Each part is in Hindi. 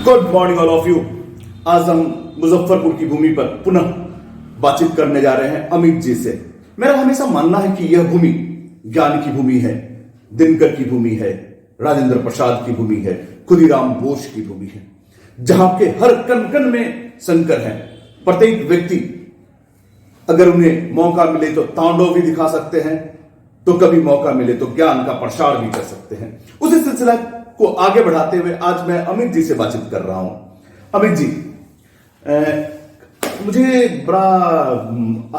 Good morning all of you. आज हम मुजफ्फरपुर की भूमि पर पुनः बातचीत करने जा रहे हैं अमित जी से। मेरा हमेशा मानना है कि यह भूमि ज्ञान की भूमि है, दिनकर की भूमि है, राजेंद्र प्रसाद की भूमि है, खुदीराम बोस की भूमि है, जहां के हर कण कण में शंकर है। प्रत्येक व्यक्ति अगर उन्हें मौका मिले तो तांडव भी दिखा सकते हैं, तो कभी मौका मिले तो ज्ञान का प्रसार भी कर सकते हैं। उसी सिलसिला को आगे बढ़ाते हुए आज मैं अमित जी से बातचीत कर रहा हूं। अमित जी, मुझे बड़ा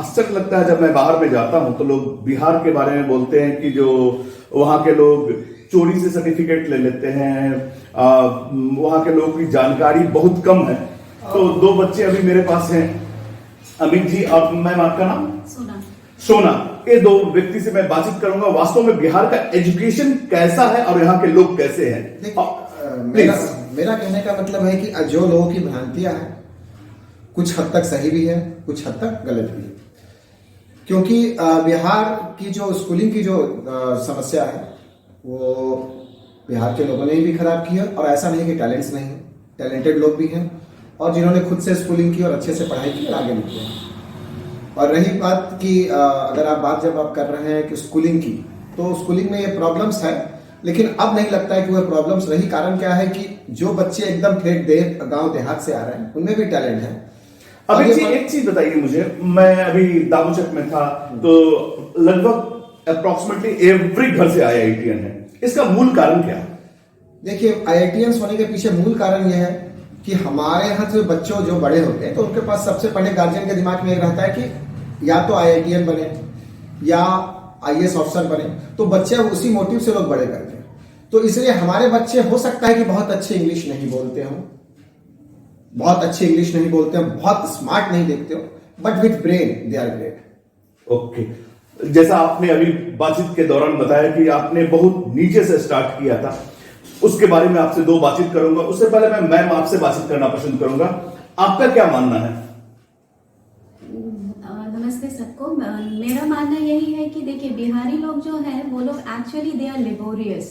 आश्चर्य लगता है जब मैं बाहर में जाता हूं तो लोग बिहार के बारे में बोलते हैं कि जो वहां के लोग चोरी से सर्टिफिकेट ले लेते हैं, वहां के लोगों की जानकारी बहुत कम है। तो दो बच्चे अभी मेरे पास हैं। अमित जी, आप, मैम आपका नाम? सोना। ये दो व्यक्ति से मैं बातचीत करूंगा वास्तव में बिहार का एजुकेशन कैसा है और यहाँ के लोग कैसे हैं। मेरा कहने का मतलब है कि जो लोगों की भ्रांतियां हैं कुछ हद तक सही भी है, कुछ हद तक गलत भी है। क्योंकि बिहार की जो स्कूलिंग की जो समस्या है वो बिहार के लोगों ने भी खराब की है। और ऐसा नहीं कि टैलेंट्स नहीं, टैलेंटेड लोग भी हैं और जिन्होंने खुद से स्कूलिंग की और अच्छे से पढ़ाई की और आगे निकले हैं। और रही बात कि अगर आप जब कर रहे हैं कि स्कूलिंग की, तो स्कूलिंग में ये प्रॉब्लम्स है, लेकिन अब नहीं लगता है कि वो प्रॉब्लम्स रही। कारण क्या है कि जो बच्चे एकदम ठेठ गांव देहात से आ रहे हैं उनमें भी टैलेंट है। अभी जी एक चीज बताइए मुझे, मैं अभी दामोचक में था तो लगभग अप्रोक्सीमेटली एवरी घर से IITian है। इसका मूल कारण क्या है? देखिए, IITians होने के पीछे मूल कारण यह है कि हमारे यहाँ से बच्चों जो बड़े होते हैं तो उनके पास सबसे पहले गार्जियन के दिमाग में एक रहता है कि या तो IITian बने या IAS ऑफिसर बने, तो बच्चे उसी मोटिव से लोग बड़े करते हैं। तो इसलिए हमारे बच्चे हो सकता है कि बहुत अच्छे इंग्लिश नहीं बोलते हो, बहुत स्मार्ट नहीं देखते हो, but with brain they are great. Okay, जैसा आपने अभी बातचीत के दौरान बताया कि आपने बहुत नीचे से स्टार्ट किया था, उसके बारे में आपसे दो बातचीत करूंगा। उससे पहले मैं मैम आपसे बातचीत करना पसंद करूंगा। आपका क्या मानना है? नमस्ते सबको। मेरा मानना यही है कि देखिए, बिहारी लोग जो है वो लोग actually they are laborious.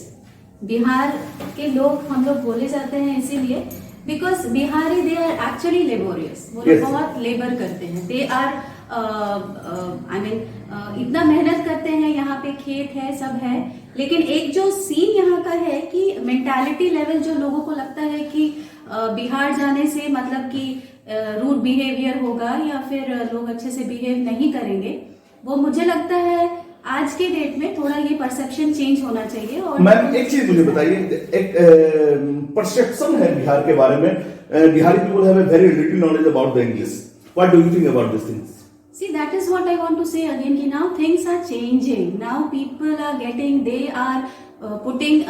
Bihar के लोग हम लोग बोले जाते हैं इसीलिए because Bihari they are actually laborious. वो लोग बहुत लेबर करते हैं। दे आर इतना मेहनत करते हैं। यहाँ पे खेत है, सब है, लेकिन एक जो सीन यहाँ का है कि मेंटालिटी लेवल जो लोगों को लगता है कि बिहार जाने से मतलब कि रूड बिहेवियर होगा या फिर लोग अच्छे से बिहेव नहीं करेंगे, वो मुझे लगता है आज के डेट में थोड़ा ये परसेप्शन चेंज होना चाहिए। और मैम एक चीज मुझे बताइए, एक परसेप्शन है बिहार के बारे में, Bihari people have a very little knowledge about the English. What do you think about this things? See, that is what I want to say again, कि now things are changing. Now people are getting, they are putting,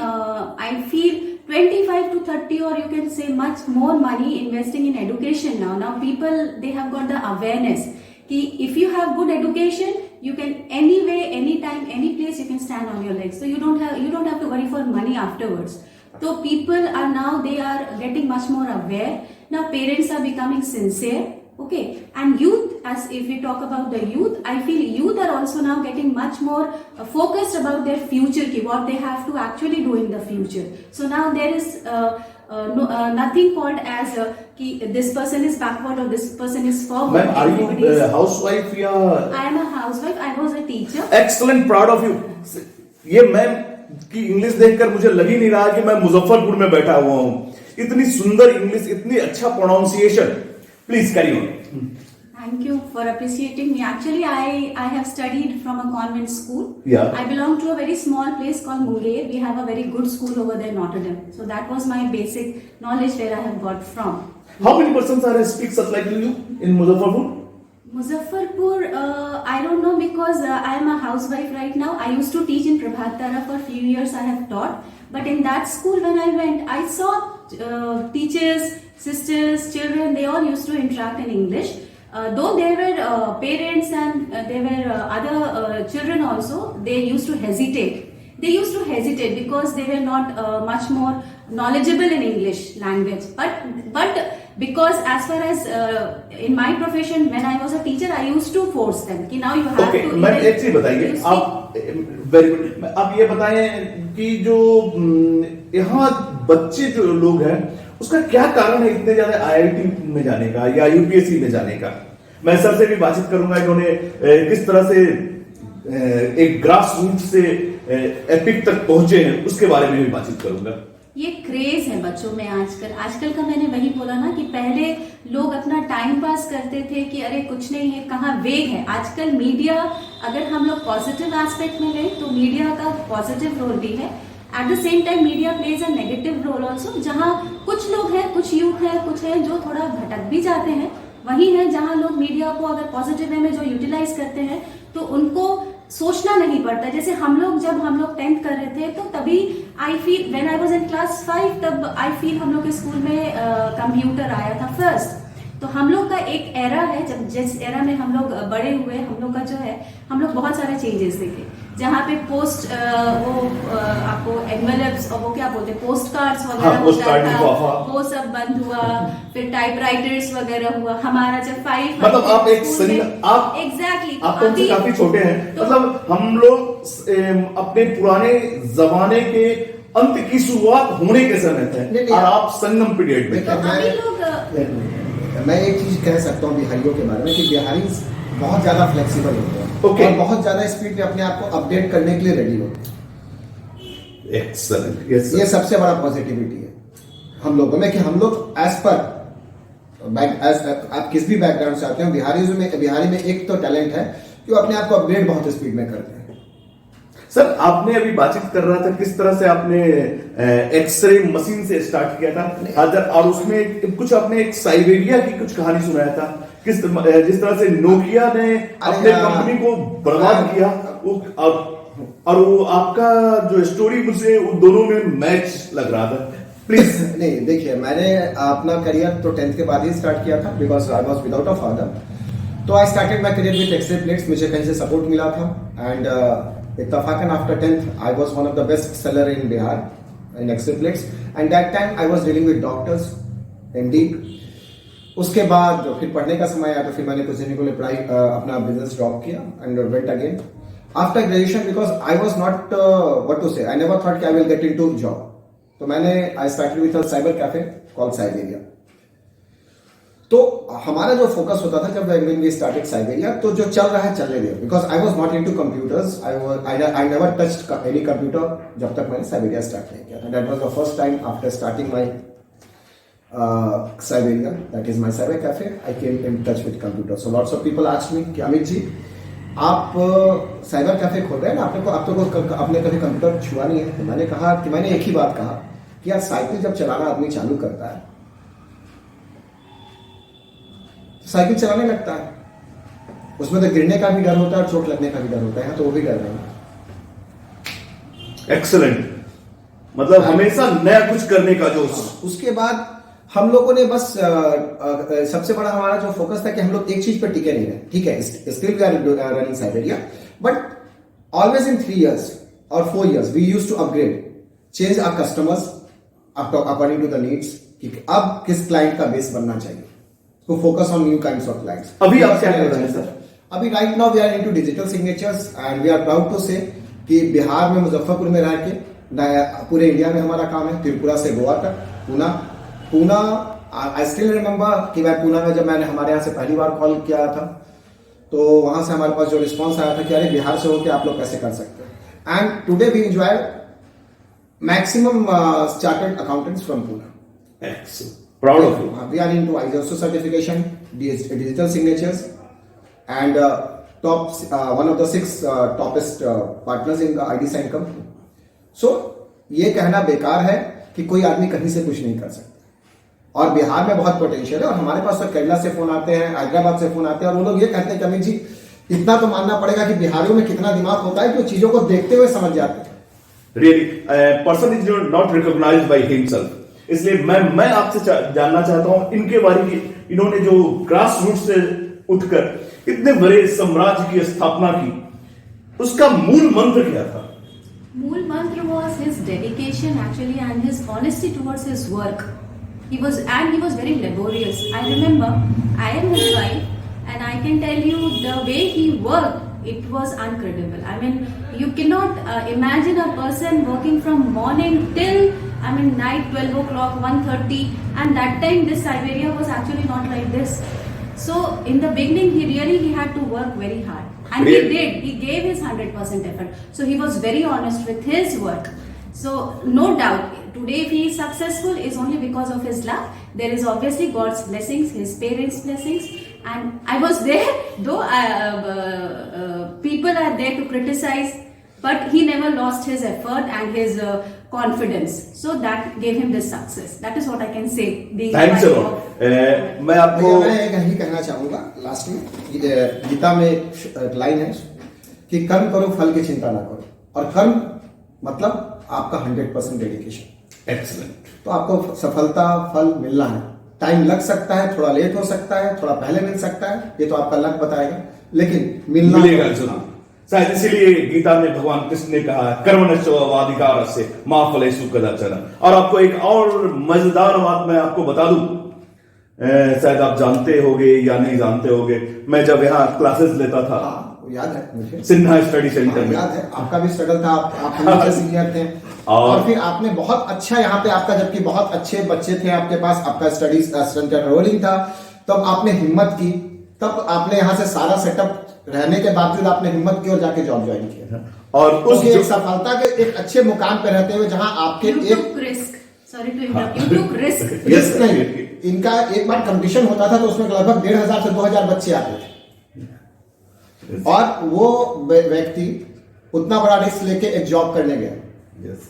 I feel 25 to 30 or you can say much more money investing in education now. Now people, they have got the awareness कि if you have good education, you can anyway, anytime, any place you can stand on your legs. So you don't have to worry for money afterwards. So people are now, they are getting much more aware. Now parents are becoming sincere. Okay, and youth, as if we talk about the youth, I feel youth are also now getting much more focused about their future, what they have to actually do in the future. So now there is nothing called as this person is backward or this person is forward. Ma'am, are you a housewife? I am a housewife. I was a teacher. Excellent, proud of you. ये मैम की इंग्लिश देखकर मुझे लग ही नहीं रहा कि मैं मुजफ्फरपुर में बैठा हुआ हूँ। इतनी सुंदर इंग्लिश, इतनी अच्छा pronunciation. Please carry on. Thank you for appreciating me. Actually, I have studied from a convent school. Yeah. I belong to a very small place called Munger. We have a very good school over there, Notre Dame. So that was my basic knowledge where I have got from. How many persons are speak such like you in Muzaffarpur? Muzaffarpur, I don't know because I am a housewife right now. I used to teach in Prabhat Tara for a few years. I have taught, but in that school when I went, I saw teachers, sisters, children, they all used to interact in English. Though there were parents and there were other children also, they used to hesitate. They used to hesitate because they were not much more knowledgeable in English language. But because as far as in my profession, when I was a teacher, I used to force them कि now you have to. मैं एक चीज बताइए, आप वेरी गुड। आप ये बताएं कि जो यहाँ बच्चे जो लोग हैं उसका क्या कारण है इतने ज्यादा आईआईटी में जाने का या यूपीएससी में जाने का? मैं सर से भी बातचीत करूंगा, इन्होंने किस तरह से एक ग्रास रूट से एपिक तक पहुंचे हैं उसके बारे में भी बातचीत करूंगा। ये क्रेज है बच्चों में आजकल का मैंने वही बोला ना कि पहले लोग अपना टाइम पास करते थे कि अरे कुछ नहीं है, कहाँ वेग है। आजकल मीडिया, अगर हम लोग पॉजिटिव एस्पेक्ट में लें तो मीडिया का पॉजिटिव रोल भी है, at the same time media plays a negative role also. जहाँ कुछ लोग हैं, कुछ यूथ है, कुछ है जो थोड़ा भटक भी जाते हैं, वही है जहाँ लोग मीडिया को अगर पॉजिटिव वे में जो यूटिलाइज करते हैं तो उनको सोचना नहीं पड़ता। जैसे जब हम लोग 10th कर रहे थे तो तभी I feel when I was in class 5, तब आई फील हम लोग के स्कूल में कंप्यूटर आया था फर्स्ट। तो हम लोग का एक एरा है, जब जिस एरा में हम लोग बड़े हुए, हम लोग का जो है, हम लोग बहुत सारे चेंजेस देखे, जहाँ पे पोस्ट आपको एनवेलप्स और वो क्या बोलते हैं, पोस्ट कार्ड्स वगैरह होता था, वो सब बंद हुआ। फिर टाइपराइटर्स वगैरह हुआ। हमारा जब 5 मतलब आप एक आप एग्जैक्टली आप तो काफी छोटे हैं, मतलब हम लोग अपने पुराने जमाने के अंत की शुरुआत होने के समय थे और आप संगम पीरियड में। अभी लोग मैं एक चीज कह सकता हूँ बिहारियों के बारे में कि बिहारी बहुत ज्यादा फ्लेक्सिबल होते हैं और बहुत ज्यादा स्पीड में अपने आप को अपडेट करने के लिए रेडी होते हैं। एक्सीलेंट, ये सबसे बड़ा पॉजिटिविटी है हम लोगों में कि हम लोग एज पर आप किस भी बैकग्राउंड से आते हैं, बिहारी में एक तो टैलेंट है कि वो अपने आप को अपग्रेड बहुत स्पीड में करते हैं। सर, आपने अभी बातचीत कर रहा था किस तरह से आपने एक्सरे मशीन से स्टार्ट किया था, और उसमें कुछ आपने एक साइबेरिया की कुछ कहानी सुनाया था, जिस तरह से नोकिया ने अपने कंपनी को बर्बाद किया, और वो आपका जो स्टोरी मुझे उन दोनों में मैच लग रहा था। प्लीज। नहीं, देखिए, मैंने अपना करियर तो 10th के बाद ही स्टार्ट किया था, because I was without a father. तो I started my career with x-ray plates. मुझे कहीं से सपोर्ट मिला था एंड इत्तफाकन after 10th I was one of the best seller in Bihar in X-ray plates, and that time I was dealing with doctors, MD। उसके बाद फिर पढ़ने का समय आया तो फिर मैंने कुछ दिनों के लिए अपना बिजनेस ड्रॉप किया and went again after graduation, because I was not what to say, I never thought कि I will get into job. तो मैंने I started with a cyber cafe called Siberia. तो हमारा जो फोकस होता था जब व्हेन वी स्टार्टेड साइबेरिया, तो जो चल रहा है चलने दे, because I was not into computers, I never touched any computer जब तक मैंने साइबेरिया स्टार्ट नहीं किया था। That was the first time after starting my Siberia, that is my cyber cafe, I came in touch with computer. So lots of people ask me कि अमित जी, आप साइबर कैफे खोल रहे हैं ना, आपने कभी कंप्यूटर छुआ नहीं है? तो मैंने कहा कि मैंने एक ही बात कहा कि यार, साइकिल जब चलाना आदमी चालू करता है, साइकिल चलाने लगता है, उसमें तो गिरने का भी डर होता है और चोट लगने का भी डर होता है, तो वो भी डर नहीं। एक्सीलेंट, मतलब हमेशा नया कुछ करने का जोश। उसके बाद हम लोगों ने बस सबसे बड़ा हमारा जो फोकस था कि हम लोग एक चीज पर टिके नहीं रहे। ठीक है, still we are running Siberia, but always in 3 years और 4 years we used to upgrade, change our customers according to the needs, कि अब किस क्लाइंट का बेस बनना चाहिए, to focus on new kinds of clients. अभी आप क्या कर रहे हैं सर? अभी right now we are into digital signatures and we are proud to say कि बिहार में मुजफ्फरपुर में रह के पूरे इंडिया में हमारा काम है, त्रिपुरा से गोवा तक, पूना I still remember कि मैं पूना में जब मैंने हमारे यहाँ से पहली बार कॉल किया था तो वहां से हमारे पास जो रिस्पॉन्स आया था कि अरे बिहार से होकर आप लोग कैसे कर सकते हैं। And today we enjoy maximum chartered accountants from Poona. Proud of you. We are into ISO certification, digital signatures, and one of the 6 toppest partners in the ID sign company. So ये कहना बेकार है कि कोई आदमी कहीं से कुछ नहीं कर सकता, और बिहार में बहुत पोटेंशियल है। और हमारे पास तो केरला से फोन आते हैं, हैदराबाद से फोन आते हैं, और वो लोग ये कहते हैं कि अमित जी, इतना तो मानना पड़ेगा कि बिहारियों में कितना दिमाग होता है, जो चीजों को देखते हुए समझ जाते हैं। Really, person is not recognized by himself. इसलिए मैं आपसे जानना चाहता हूं इनके बारे में, इन्होंने जो ग्रास रूट से उठकर इतने बड़े साम्राज्य की स्थापना की, उसका मूल मंत्र क्या था? मूल मंत्र was his dedication actually and his honesty towards his work. He was very laborious. I remember I am his wife and I can tell you the way he worked, it was incredible. I mean, you cannot imagine a person working from morning till I mean, night 12 o'clock, 1:30, and that time this Siberia was actually not like this. So in the beginning, he had to work very hard, and he Really? did. He gave his 100% effort. So he was very honest with his work. So no doubt, today if he is successful, is only because of his luck. There is obviously God's blessings, his parents' blessings, and I was there. Though people are there to criticize, but he never lost his effort and his confidence. So that gave him this success. That is what I can say. being thanks part a of- lot मैं आपको मैं यही कहना चाहूंगा लास्ट में, गीता में एक लाइन है कि कर्म करो फल की चिंता ना करो, और कर्म मतलब आपका 100% डेडिकेशन। एक्सीलेंट। तो आपको सफलता फल मिलना है, टाइम लग सकता है, थोड़ा लेट हो सकता है, थोड़ा पहले मिल सकता है, ये तो आपका लक बताएगा, लेकिन मिलना मिलेगा जरूर। शायद इसीलिए गीता में भगवान कृष्ण ने कहा कर्मण्येवाधिकार से मां फलेषु कदाचन। और आपको एक और मजेदार बात मैं आपको बता दूं, शायद आप जानते होगे या नहीं जानते होगे, मैं जब यहाँ क्लासेस लेता था याद है मुझे, सिन्हा स्टडी सेंटर में, याद है आपका भी स्ट्रगल था, आप हमेशा सीनियर थे, और फिर आपने बहुत अच्छा यहाँ पे आपका, जबकि बहुत अच्छे बच्चे थे आपके पास, आपका स्टडी सेंटर रोलिंग था, तब आपने हिम्मत की, तब आपने यहाँ से सारा सेटअप रहने के बावजूद आपने हिम्मत की और जाके जॉब ज्वाइन किया, और उस एक सफलता के एक अच्छे मुकाम पे रहते हुए जहां आपके You एक took risk. Sorry to interrupt. You took risk. Yes, risk नहीं, इनका एक बार कंपटीशन होता था तो उसमें लगभग 1500 से 2000 बच्चे आते थे, और वो व्यक्ति उतना बड़ा रिस्क लेके एक जॉब करने गया। यस।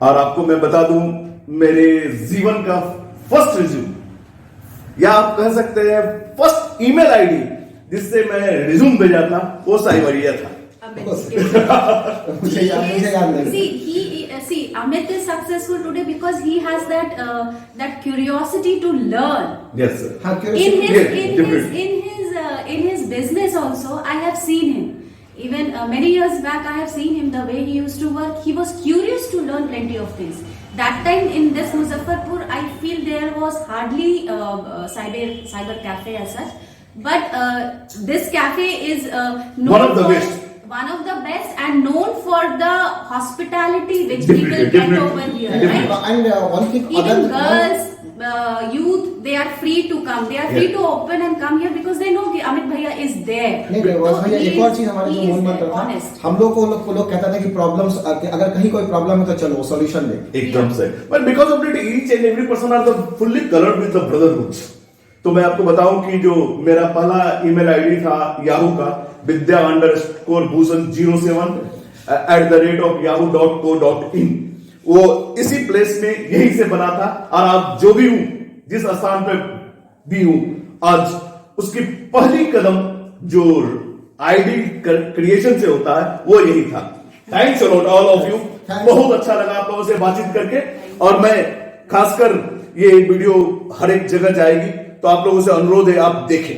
और आपको मैं बता दूं, मेरे जीवन का फर्स्ट रिज्यूम, या आप कह सकते हैं फर्स्ट ईमेल आईडी जिससे मैं रिज्यूम भेजा था, वो साइबेरिया था। मुझे याद नहीं। See, Amit is successful today because he has that curiosity to learn. Yes sir. हाँ, In his business also, I have seen him. Even many years back, I have seen him the way he used to work. He was curious to learn plenty of things. That time in this Muzaffarpur, I feel there was hardly cyber cafe as such. But this cafe is known One of the for best. one of the best and known for the hospitality which people get Definitely. over here, right? And one thing, Even girls, youth, they are free to come. They are free Yeah. to open and come here because they know कि Amit Bhaiya is there. नहीं बस भैया, एक और चीज हमारे जो मन में आता था, हम लोग को लोग कहता था कि प्रॉब्लम्स, अगर कहीं कोई प्रॉब्लम है तो चलो सॉल्यूशन दे। एकदम से। But because of that each and every person are the fully coloured with the brotherhood. तो मैं आपको बताऊं कि जो मेरा पहला ईमेल आईडी था याहू का, vidya_भूषण07@yahoo.co.in, वो इसी प्लेस में यहीं से बना था। और आज जो भी हूं, जिस स्थान पे भी हूं आज, उसकी पहली कदम जो आईडी क्रिएशन से होता है वो यही था। Thanks a lot all of you. बहुत अच्छा लगा आप लोगों से बातचीत करके, और मैं खासकर ये वीडियो हर एक जगह जाएगी, तो आप लोगों से अनुरोध है आप देखें।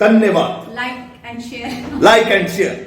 धन्यवाद। Like and share. Like and share.